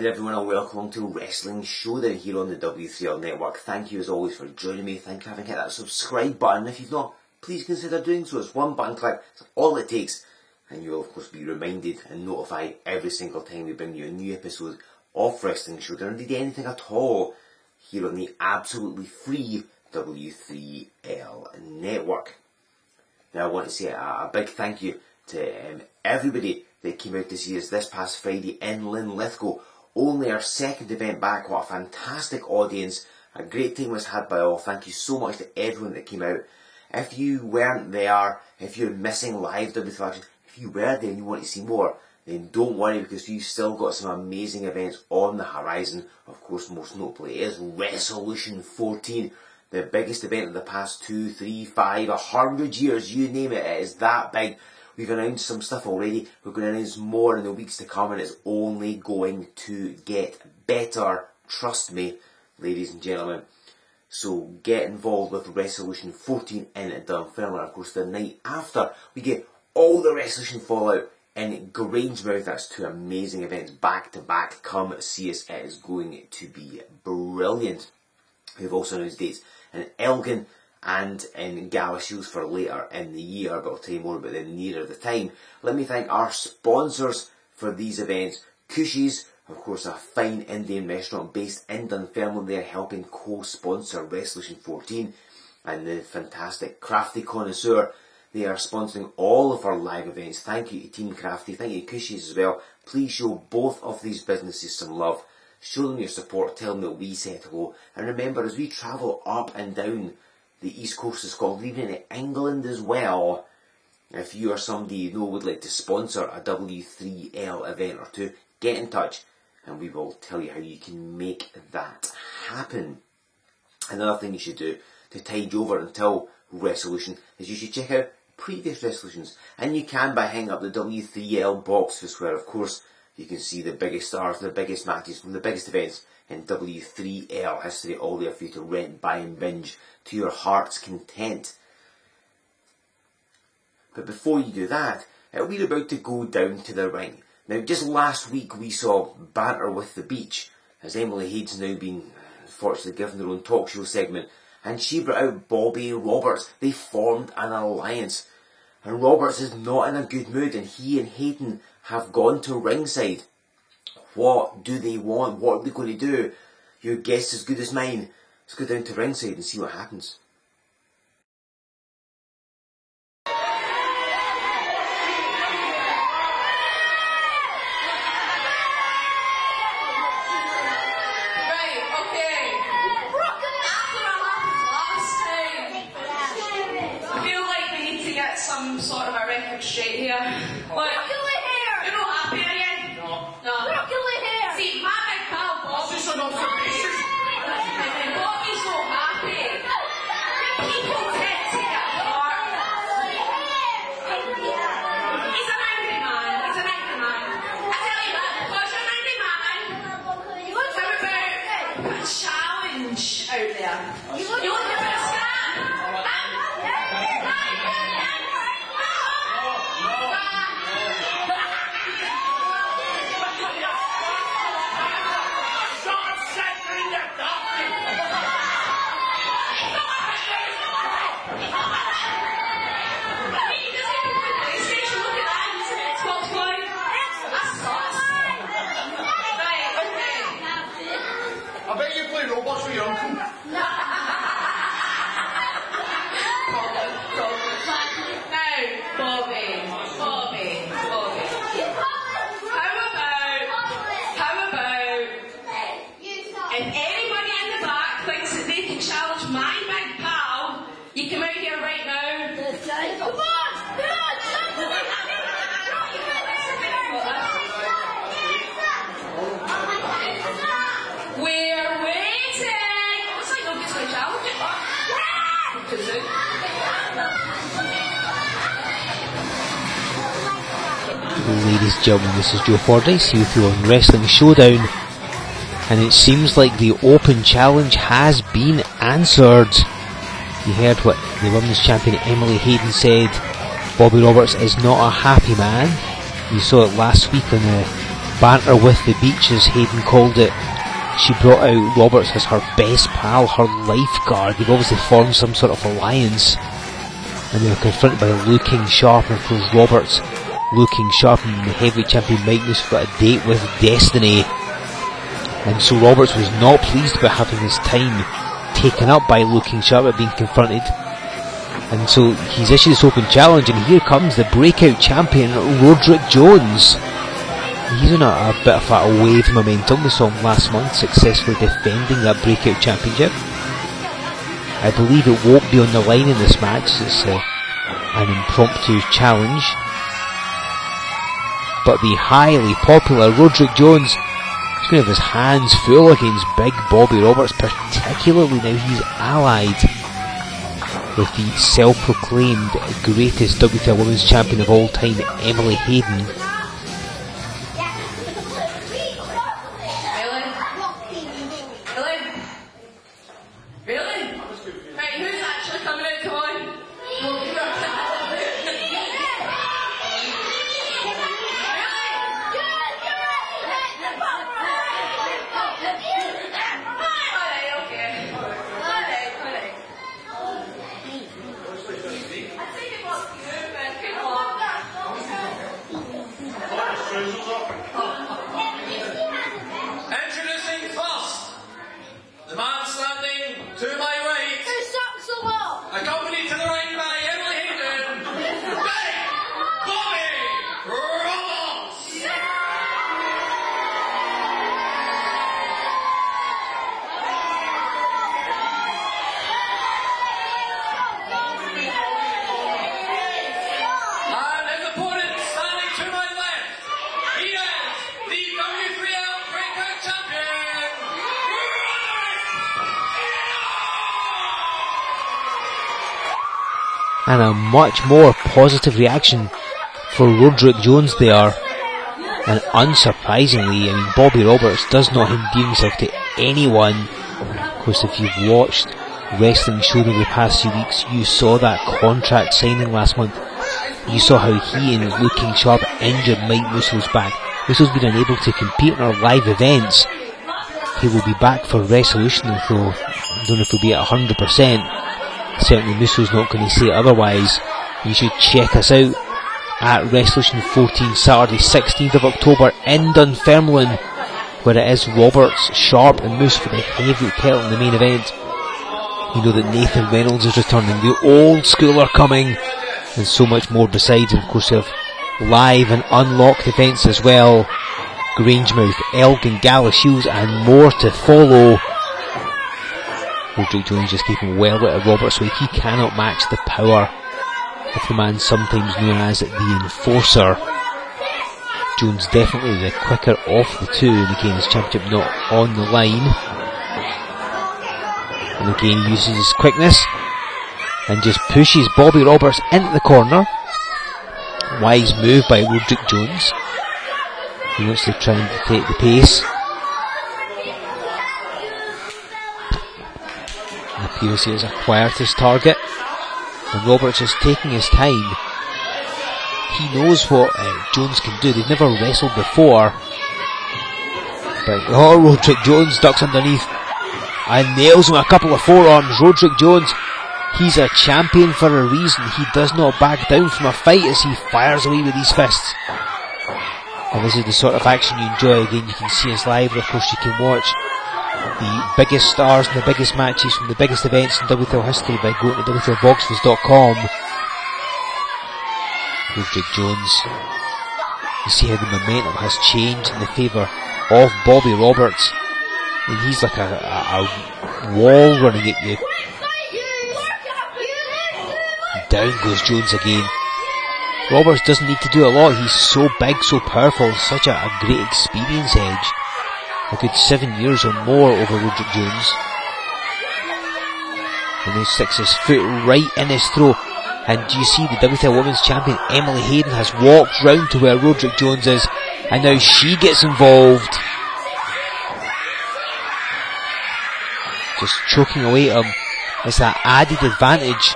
there everyone, and welcome to Wrestling Showdown here on the W3L network. Thank you as always for joining me. Thank you for having hit that subscribe button. If you've not, please consider doing so. It's one button click, it's all it takes, and you'll of course be reminded and notified every single time we bring you a new episode of Wrestling Showdown, indeed anything at all, here on the absolutely free W3L network. Now I want to say a big thank you to everybody that came out to see us this past Friday in Linlithgow. Only our second event back. What a fantastic audience. A great time was had by all. Thank you so much to everyone that came out. If you weren't there, if you're missing live W3L action, if you were there and you want to see more, then don't worry, because you've still got some amazing events on the horizon. Of course, most notably is Wrestlution 14. The biggest event of the past 2, 3, 5, 100 years, you name it, it is that big. We've announced some stuff already, we're going to announce more in the weeks to come, and it's only going to get better, trust me, ladies and gentlemen. So get involved with Wrestlution 14 in Dunfermline. Of course, the night after, we get all the Wrestlution Fallout in Grangemouth. That's two amazing events back to back. Come see us, it is going to be brilliant. We've also announced dates in Elgin and in Galashiels for later in the year, but I'll tell you more about them nearer the time. Let me thank our sponsors for these events. Cushies, of course, a fine Indian restaurant based in Dunfermline. They're helping co-sponsor Wrestlution 14. And the fantastic Crafty Connoisseur, they are sponsoring all of our live events. Thank you to Team Crafty, thank you to Cushies as well. Please show both of these businesses some love. Show them your support, tell them that we said hello. And remember, as we travel up and down the east coast of Scotland, even in England as well, if you or somebody you know would like to sponsor a W3L event or two, get in touch and we will tell you how you can make that happen. Another thing you should do to tide you over until Wrestlution is you should check out previous Wrestlutions, and you can by hanging up the W3L boxes, where of course you can see the biggest stars, the biggest matches from the biggest events in W3L history, all there for you to rent, buy and binge to your heart's content. But before you do that, we're about to go down to the ring. Now, just last week we saw Banter with the Beach, as Emily Hayden's now been unfortunately given their own talk show segment, and she brought out Bobby Roberts. They formed an alliance, and Roberts is not in a good mood, and he and Hayden have gone to ringside. What do they want? What are they going to do? Your guess is as good as mine. Let's go down to ringside and see what happens. Some sort of a record straight here. Like, broccoli hair! You're not happy, are you? No. Broccoli hair! See, my big pal Bob... This is an observation! Bobby's so happy! People tend to get apart. He's an angry man. He's an angry man. I tell you what, because you're an angry man, how about a challenge out there? You look a bit scared. Robots with your uncle. Now, Bobby. How about, if anybody in the back thinks that they can challenge my big pal, you come out here right now. Come on! We're waiting! Looks like nobody's going to challenge it. Ladies and gentlemen, this is Joe Fordyce here with you on Wrestling Showdown, and it seems like the Open Challenge has been answered. You heard what the Women's Champion Emily Hayden said. Bobby Roberts is not a happy man. You saw it last week on the banter with the beach, as Hayden called it. She brought out Roberts as her best pal, her lifeguard. They've obviously formed some sort of alliance, and they were confronted by Looking Sharp, and of course Roberts, Looking Sharp, and the heavyweight champion Magnus got a date with Destiny, and so Roberts was not pleased about having his time taken up by Looking Sharp at being confronted, and so he's issued this open challenge, and here comes the breakout champion Roderick Jones. He's on a bit of a wave of momentum. We saw him last month successfully defending that breakout championship. I believe it won't be on the line in this match. It's an impromptu challenge. But the highly popular Roderick Jones is going to have his hands full against big Bobby Roberts, particularly now he's allied with the self-proclaimed greatest W3L Women's Champion of all time, Emily Hayden. And a much more positive reaction for Roderick Jones there. And unsurprisingly, I mean, Bobby Roberts does not endear himself to anyone. Of course, if you've watched Wrestling Showdown the past few weeks, you saw that contract signing last month. You saw how he and Looking Sharp injured Mike Musso's back. Musso's been unable to compete in our live events. He will be back for Wrestlution, though I don't know if he'll be at 100%. Certainly Musso's not going to say otherwise. You should check us out at Wrestlution 14, Saturday 16th of October in Dunfermline, where it is Roberts, Sharp and Moose for the heavyweight title in the main event. You know that Nathan Reynolds is returning, the old school are coming, and so much more besides. And of course we have live and unlocked events as well. Grangemouth, Elgin, Galashiels and more to follow. Roderick Jones just keeping well out of Roberts' way. He cannot match the power of the man sometimes known as the Enforcer. Jones definitely the quicker of the two, and again his championship not on the line. And again he uses his quickness and just pushes Bobby Roberts into the corner. Wise move by Roderick Jones. He wants to try and take the pace. It appears he has acquired his target, and Roberts is taking his time. He knows what Jones can do. They've never wrestled before. But Roderick Jones ducks underneath and nails him a couple of forearms. Roderick Jones, he's a champion for a reason. He does not back down from a fight as he fires away with these fists. And this is the sort of action you enjoy. Again, you can see us live, but of course you can watch the biggest stars and the biggest matches from the biggest events in W3L history by going to W3LBoxers.com. Roderick Jones, you see how the momentum has changed in the favour of Bobby Roberts. And he's like a wall running at you. And down goes Jones again. Roberts doesn't need to do a lot. He's so big, so powerful, such a great experience edge. A good 7 years or more over Roderick Jones. And he sticks his foot right in his throat. And you see the W3L Women's Champion Emily Hayden has walked round to where Roderick Jones is, and now she gets involved. Just choking away at him. It's that added advantage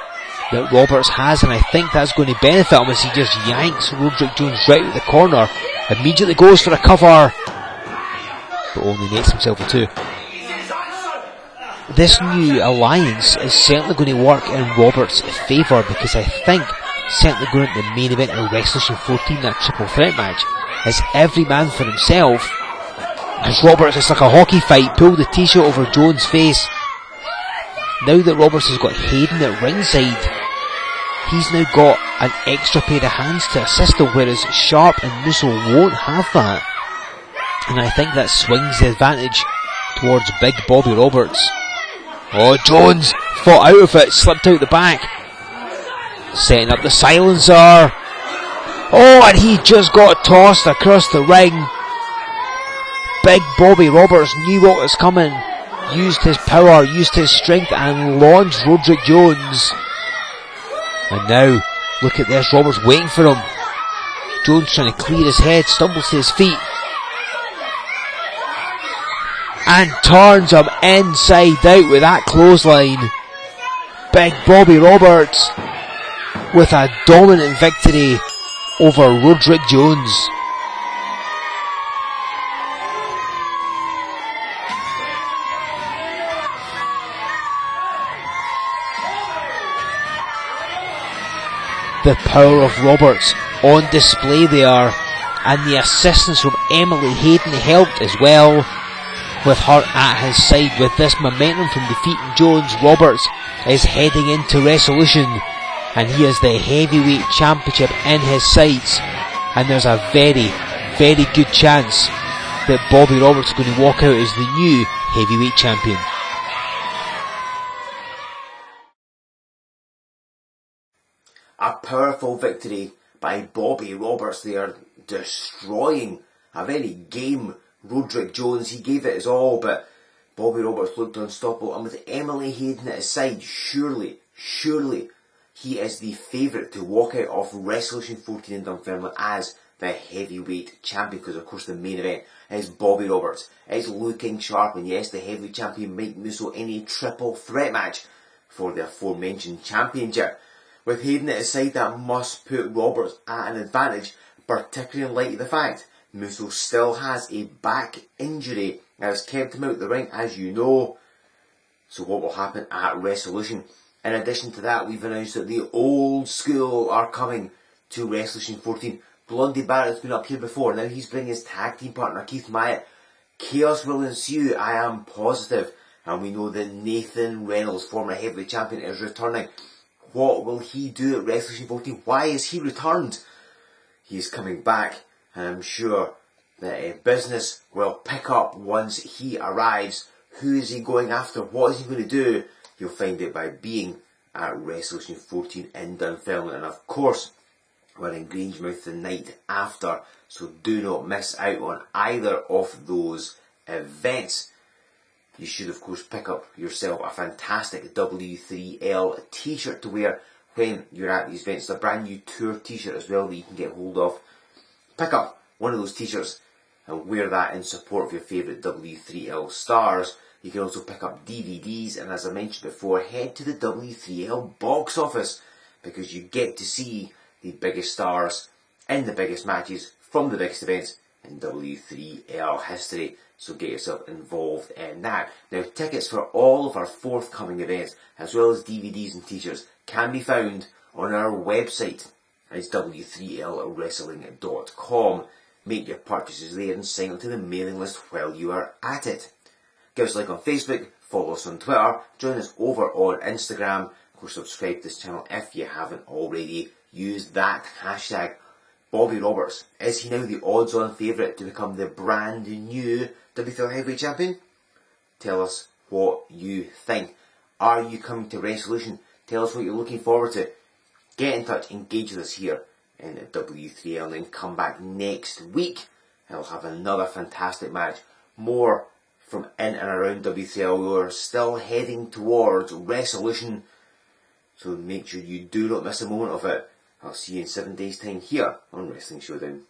that Roberts has, and I think that's going to benefit him as he just yanks Roderick Jones right out of the corner. Immediately goes for a cover, but only nets himself with 2. This new alliance is certainly going to work in Roberts' favour, because I think certainly going into the main event of Wrestlution 14, that triple threat match, is every man for himself. Because Roberts, it's like a hockey fight, pulled the t-shirt over Jones' face. Now that Roberts has got Hayden at ringside, he's now got an extra pair of hands to assist him, whereas Sharp and Musso won't have that. And I think that swings the advantage towards Big Bobby Roberts. Oh, Jones fought out of it, slipped out the back. Setting up the silencer. Oh, and he just got tossed across the ring. Big Bobby Roberts knew what was coming. Used his power, used his strength, and launched Roderick Jones. And now, look at this, Roberts waiting for him. Jones trying to clear his head, stumbles to his feet. And turns him inside out with that clothesline. Big Bobby Roberts with a dominant victory over Roderick Jones. The power of Roberts on display there, and the assistance from Emily Hayden helped as well. With her at his side, with this momentum from defeating Jones, Roberts is heading into Wrestlution, and he has the heavyweight championship in his sights, and there's a very, very good chance that Bobby Roberts is going to walk out as the new heavyweight champion. A powerful victory by Bobby Roberts there, destroying a very game Roderick Jones. He gave it his all, but Bobby Roberts looked unstoppable, and with Emily Hayden at his side, surely he is the favourite to walk out of Wrestlution 14 in Dunfermline as the heavyweight champion, because of course the main event is Bobby Roberts. It's looking sharp, and yes, the heavyweight champion Mike Musso in a triple threat match for the aforementioned championship. With Hayden at his side, that must put Roberts at an advantage, particularly in light of the fact Musso still has a back injury that has kept him out the ring, as you know. So what will happen at Wrestlution? In addition to that, we've announced that the old school are coming to Wrestlution 14. Blondie Barrett's been up here before. Now he's bringing his tag team partner Keith Myatt. Chaos will ensue, I am positive. And we know that Nathan Reynolds, former heavyweight champion, is returning. What will he do at Wrestlution 14? Why is he returned? He is coming back, and I'm sure that business will pick up once he arrives. Who is he going after? What is he going to do? You'll find out by being at Wrestlution 14 in Dunfermline. And of course, we're in Grangemouth the night after, so do not miss out on either of those events. You should of course pick up yourself a fantastic W3L t-shirt to wear when you're at these events. It's a brand new tour t-shirt as well that you can get hold of. Pick up one of those t-shirts and wear that in support of your favourite W3L stars. You can also pick up DVDs, and as I mentioned before, head to the W3L box office, because you get to see the biggest stars in the biggest matches from the biggest events in W3L history. So get yourself involved in that. Now, tickets for all of our forthcoming events, as well as DVDs and t-shirts, can be found on our website. It's w3lwrestling.com. Make your purchases there and sign up to the mailing list while you are at it. Give us a like on Facebook, follow us on Twitter, join us over on Instagram. Of course, subscribe to this channel if you haven't already. Use that hashtag. Bobby Roberts, is he now the odds-on favourite to become the brand new W3L Heavyweight Champion? Tell us what you think. Are you coming to Wrestlution? Tell us what you're looking forward to. Get in touch, engage with us here in W3L, and then come back next week and we'll have another fantastic match. More from in and around W3L. We're still heading towards Wrestlution, so make sure you do not miss a moment of it. I'll see you in 7 days' time here on Wrestling Showdown.